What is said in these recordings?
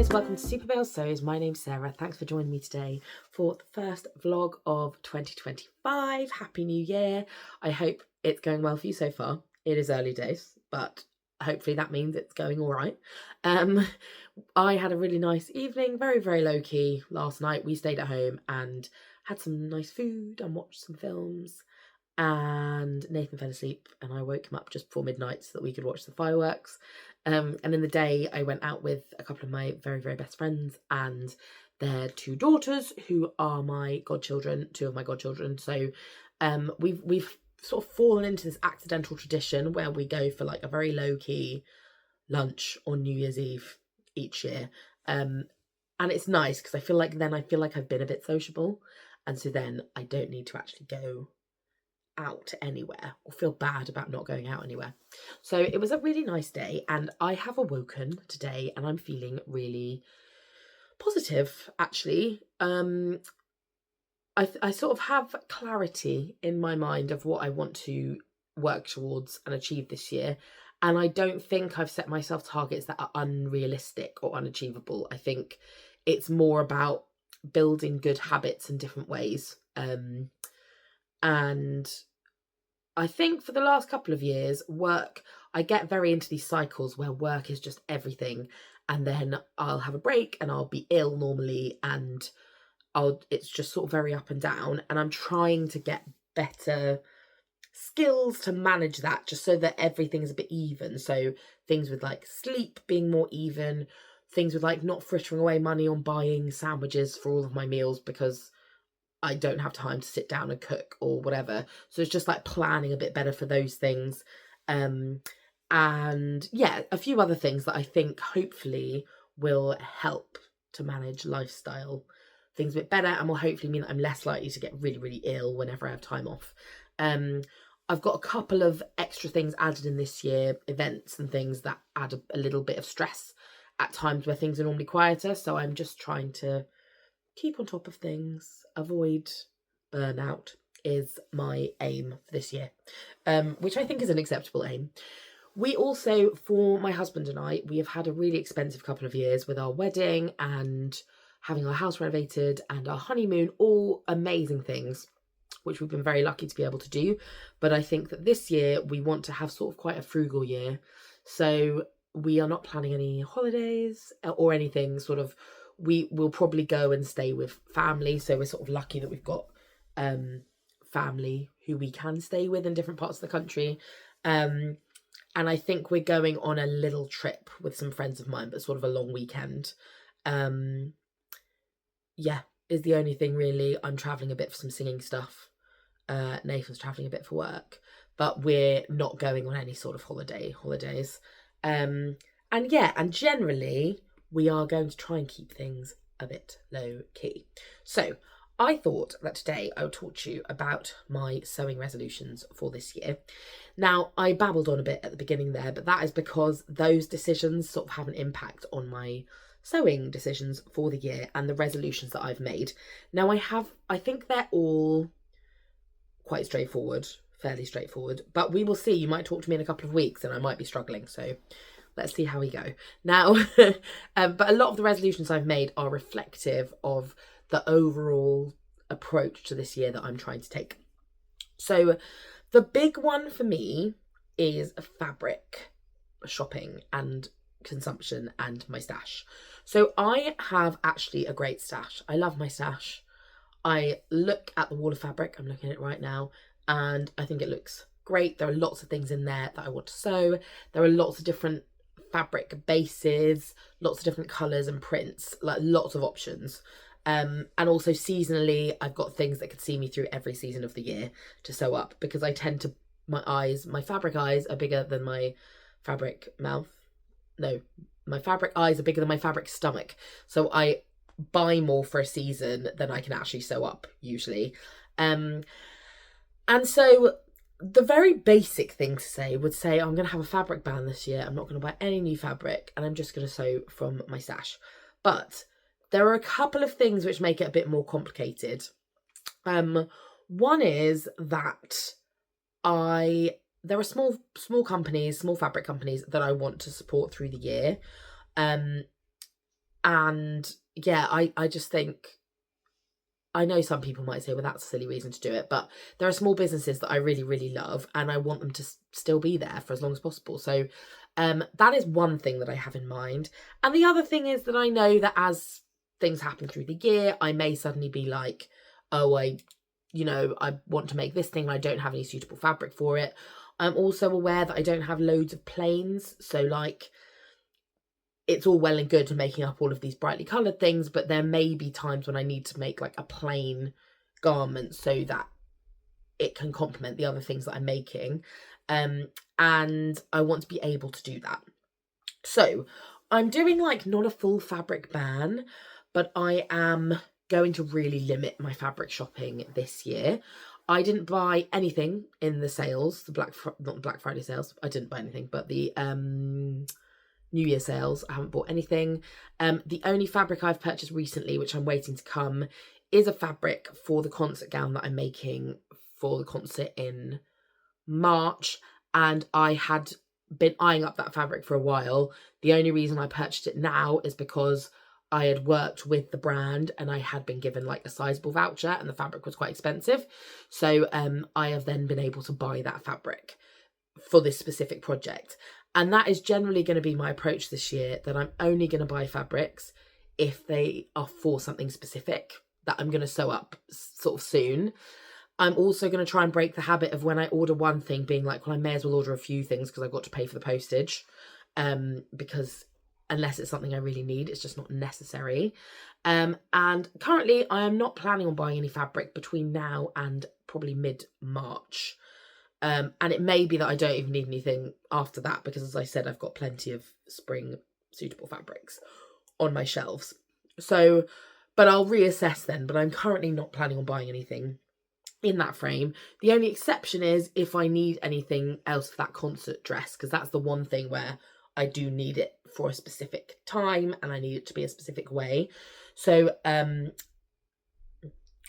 guys, welcome to Super Bale Sews. My name's Sarah. Thanks for joining me today for the first vlog of 2025. Happy New Year. I hope it's going well for you so far. It is early days, but hopefully that means it's going all right. I had a really nice evening, very, very low key last night. We stayed at home and had some nice food and watched some films. And Nathan fell asleep and I woke him up just before midnight so that we could watch the fireworks. And in the day I went out with a couple of my very, very best friends and their two daughters who are my godchildren, two of my godchildren. So we've sort of fallen into this accidental tradition where we go for like a very low-key lunch on New Year's Eve each year. And it's nice because I feel like I've been a bit sociable, and so then I don't need to actually go out anywhere or feel bad about not going out anywhere. So it was a really nice day, and I have awoken today and I'm feeling really positive actually. I sort of have clarity in my mind of what I want to work towards and achieve this year, and I don't think I've set myself targets that are unrealistic or unachievable. I think it's more about building good habits in different ways. And I think for the last couple of years, I get very into these cycles where work is just everything, and then I'll have a break and I'll be ill normally, and it's just sort of very up and down, and I'm trying to get better skills to manage that just so that everything's a bit even. So things with like sleep being more even, things with like not frittering away money on buying sandwiches for all of my meals because I don't have time to sit down and cook or whatever. So it's just like planning a bit better for those things. And yeah, a few other things that I think hopefully will help to manage lifestyle things a bit better and will hopefully mean that I'm less likely to get really, really ill whenever I have time off. I've got a couple of extra things added in this year, events and things that add a little bit of stress at times where things are normally quieter. So I'm just trying to keep on top of things, avoid burnout is my aim for this year, which I think is an acceptable aim. We also, for my husband and I, we have had a really expensive couple of years with our wedding and having our house renovated and our honeymoon, all amazing things, which we've been very lucky to be able to do. But I think that this year we want to have sort of quite a frugal year. So we are not planning any holidays or anything sort of. We will probably go and stay with family. So we're sort of lucky that we've got family who we can stay with in different parts of the country. And I think we're going on a little trip with some friends of mine, but sort of a long weekend. Yeah, is the only thing really. I'm travelling a bit for some singing stuff. Nathan's travelling a bit for work, but we're not going on any sort of holidays. And generally we are going to try and keep things a bit low key. So I thought that today I would talk to you about my sewing resolutions for this year. Now, I babbled on a bit at the beginning there, but that is because those decisions sort of have an impact on my sewing decisions for the year and the resolutions that I've made. Now, I think they're all quite fairly straightforward, but we will see. You might talk to me in a couple of weeks and I might be struggling, so let's see how we go. Now, but a lot of the resolutions I've made are reflective of the overall approach to this year that I'm trying to take. So the big one for me is fabric shopping and consumption and my stash. So I have actually a great stash. I love my stash. I look at the wall of fabric, I'm looking at it right now, and I think it looks great. There are lots of things in there that I want to sew. There are lots of different fabric bases, lots of different colours and prints, like lots of options. And also seasonally, I've got things that could see me through every season of the year to sew up, because I tend to, my fabric eyes are bigger than my fabric mouth. No, my fabric eyes are bigger than my fabric stomach. So I buy more for a season than I can actually sew up usually. And so the very basic thing to say would say I'm going to have a fabric ban this year. I'm not going to buy any new fabric and I'm just going to sew from my stash. But there are a couple of things which make it a bit more complicated. One is that there are small companies, small fabric companies that I want to support through the year. And yeah, I just think, I know some people might say, well, that's a silly reason to do it, but there are small businesses that I really, really love, and I want them to still be there for as long as possible. So that is one thing that I have in mind. And the other thing is that I know that as things happen through the year, I may suddenly be like, oh, I want to make this thing and I don't have any suitable fabric for it. I'm also aware that I don't have loads of plains. So like, it's all well and good making up all of these brightly coloured things, but there may be times when I need to make like a plain garment so that it can complement the other things that I'm making. And I want to be able to do that. So I'm doing like not a full fabric ban, but I am going to really limit my fabric shopping this year. I didn't buy anything in the sales, not the Black Friday sales. I didn't buy anything, but the New Year sales, I haven't bought anything. The only fabric I've purchased recently, which I'm waiting to come, is a fabric for the concert gown that I'm making for the concert in March. And I had been eyeing up that fabric for a while. The only reason I purchased it now is because I had worked with the brand and I had been given like a sizable voucher, and the fabric was quite expensive. So I have then been able to buy that fabric for this specific project. And that is generally going to be my approach this year, that I'm only going to buy fabrics if they are for something specific that I'm going to sew up sort of soon. I'm also going to try and break the habit of when I order one thing being like, well, I may as well order a few things because I've got to pay for the postage. Because unless it's something I really need, it's just not necessary. And currently I am not planning on buying any fabric between now and probably mid-March. And it may be that I don't even need anything after that, because as I said, I've got plenty of spring suitable fabrics on my shelves. So, but I'll reassess then, but I'm currently not planning on buying anything in that frame. The only exception is if I need anything else for that concert dress, because that's the one thing where I do need it for a specific time and I need it to be a specific way. So,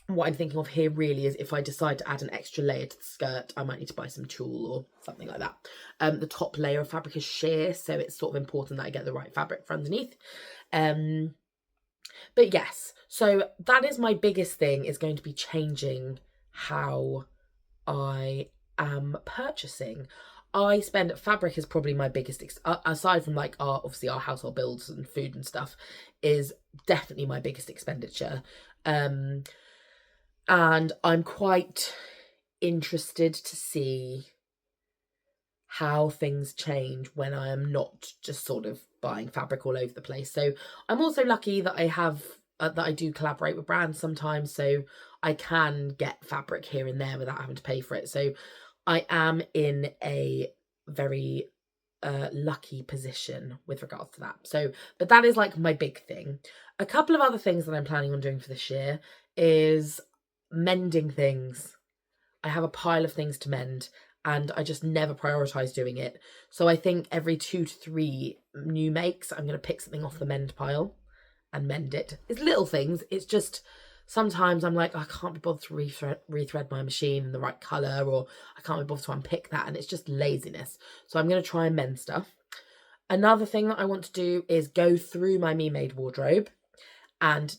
what I'm thinking of here really is if I decide to add an extra layer to the skirt, I might need to buy some tulle or something like that. The top layer of fabric is sheer, so it's sort of important that I get the right fabric for underneath. But yes, so that is my biggest thing, is going to be changing how I am purchasing. Fabric is probably my biggest, aside from like obviously our household bills and food and stuff, is definitely my biggest expenditure. And I'm quite interested to see how things change when I am not just sort of buying fabric all over the place. So I'm also lucky that I have that I do collaborate with brands sometimes, so I can get fabric here and there without having to pay for it. So I am in a very lucky position with regards to that. So, but that is like my big thing. A couple of other things that I'm planning on doing for this year is mending things. I have a pile of things to mend and I just never prioritize doing it. So I think every 2 to 3 new makes, I'm going to pick something off the mend pile and mend it. It's little things. It's just sometimes I'm like, I can't be bothered to rethread my machine in the right colour, or I can't be bothered to unpick that, and it's just laziness. So I'm going to try and mend stuff. Another thing that I want to do is go through my Me Made wardrobe and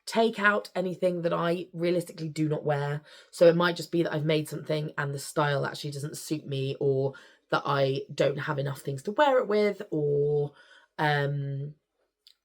take out anything that I realistically do not wear. So it might just be that I've made something and the style actually doesn't suit me, or that I don't have enough things to wear it with, or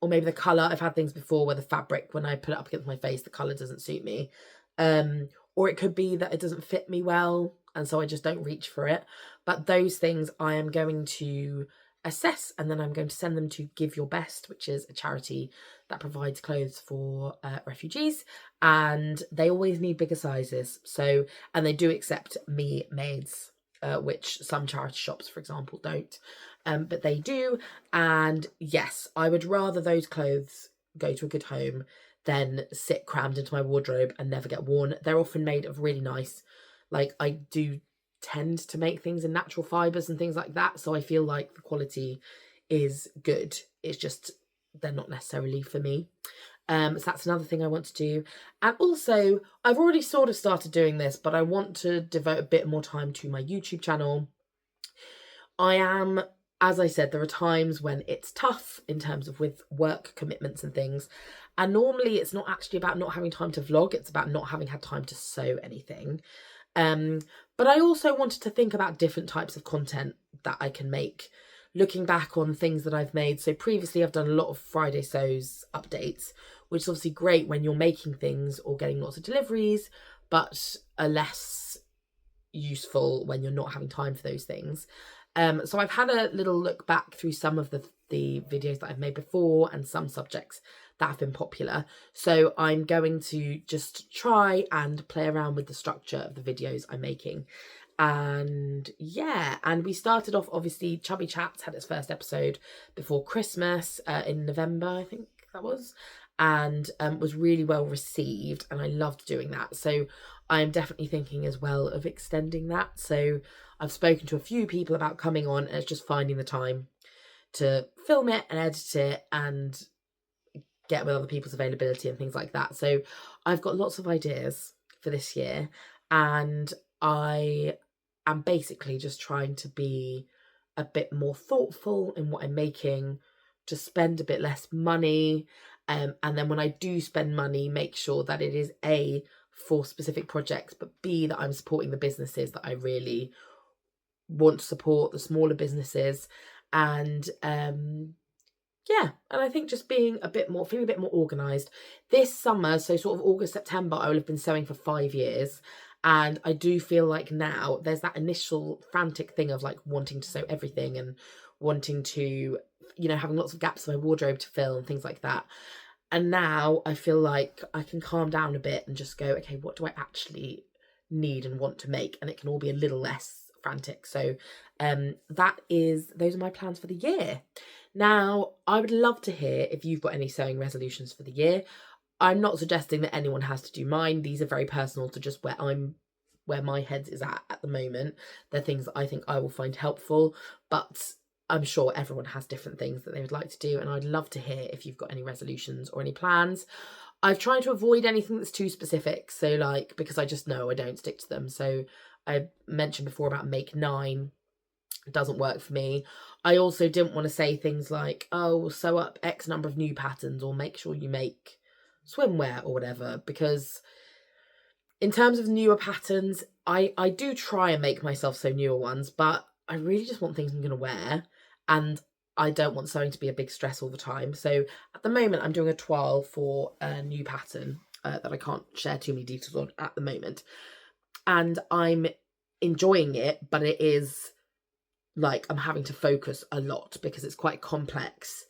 maybe the colour. I've had things before where the fabric, when I put it up against my face, the colour doesn't suit me. Or it could be that it doesn't fit me well, and so I just don't reach for it. But those things I am going to assess, and then I'm going to send them to Give Your Best, which is a charity that provides clothes for refugees, and they always need bigger sizes. So, and they do accept Me Mades, which some charity shops, for example, don't. But they do. And yes, I would rather those clothes go to a good home than sit crammed into my wardrobe and never get worn. They're often made of really nice, like, I do tend to make things in natural fibres and things like that, so I feel like the quality is good. It's just they're not necessarily for me. So that's another thing I want to do. And also, I've already sort of started doing this, but I want to devote a bit more time to my YouTube channel. I am as I said, there are times when it's tough in terms of with work commitments and things. And normally it's not actually about not having time to vlog, it's about not having had time to sew anything. But I also wanted to think about different types of content that I can make, looking back on things that I've made. So previously I've done a lot of Friday Sews updates, which is obviously great when you're making things or getting lots of deliveries, but are less useful when you're not having time for those things. So I've had a little look back through some of the videos that I've made before and some subjects that have been popular. So I'm going to just try and play around with the structure of the videos I'm making. And yeah, and we started off, obviously, Chubby Chats had its first episode before Christmas in November, I think that was, and was really well received, and I loved doing that. So I'm definitely thinking as well of extending that. So I've spoken to a few people about coming on, and it's just finding the time to film it and edit it and get with other people's availability and things like that. So I've got lots of ideas for this year, and I am basically just trying to be a bit more thoughtful in what I'm making, to spend a bit less money, and then when I do spend money, make sure that it is A, for specific projects, but B, that I'm supporting the businesses that I really want to support, the smaller businesses. And yeah, and I think just feeling a bit more organised. This summer, so sort of August, September, I will have been sewing for 5 years. And I do feel like now there's that initial frantic thing of like wanting to sew everything and wanting to, having lots of gaps in my wardrobe to fill and things like that. And now I feel like I can calm down a bit and just go, okay, what do I actually need and want to make? And it can all be a little less frantic. So those are my plans for the year. Now, I would love to hear if you've got any sewing resolutions for the year. I'm not suggesting that anyone has to do mine. These are very personal to just where my head is at the moment. They're things that I think I will find helpful, but I'm sure everyone has different things that they would like to do, and I'd love to hear if you've got any resolutions or any plans. I've tried to avoid anything that's too specific, so like, because I just know I don't stick to them. So I mentioned before about make 9. It doesn't work for me. I also didn't want to say things like, oh, sew up X number of new patterns or make sure you make swimwear or whatever, because in terms of newer patterns, I do try and make myself sew newer ones, but I really just want things I'm going to wear, and I don't want sewing to be a big stress all the time. So at the moment, I'm doing a trial for a new pattern that I can't share too many details on at the moment, and I'm enjoying it, but it is like I'm having to focus a lot because it's quite complex.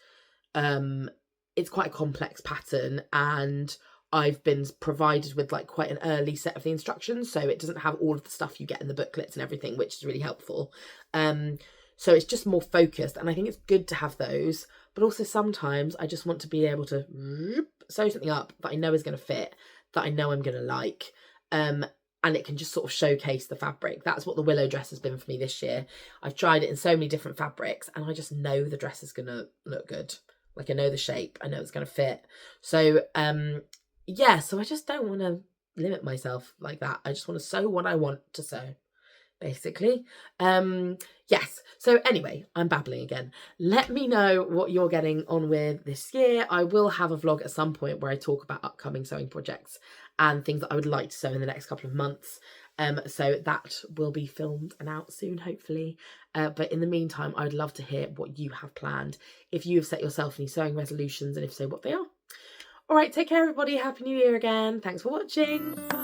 It's quite a complex pattern, and I've been provided with like quite an early set of the instructions, so it doesn't have all of the stuff you get in the booklets and everything, which is really helpful. So it's just more focused, and I think it's good to have those, but also sometimes I just want to be able to sew something up that I know is going to fit, that I know I'm going to like, and it can just sort of showcase the fabric. That's what the willow dress has been for me this year. I've tried it in so many different fabrics, and I just know the dress is going to look good. Like, I know the shape, I know it's going to fit. So yeah, so I just don't want to limit myself like that. I just want to sew what I want to sew, basically. Yes, so anyway, I'm babbling again. Let me know what you're getting on with this year. I will have a vlog at some point where I talk about upcoming sewing projects and things that I would like to sew in the next couple of months. So that will be filmed and out soon, hopefully. But in the meantime, I'd love to hear what you have planned, if you have set yourself any sewing resolutions, and if so, what they are. All right, take care, everybody. Happy New Year again. Thanks for watching. Bye.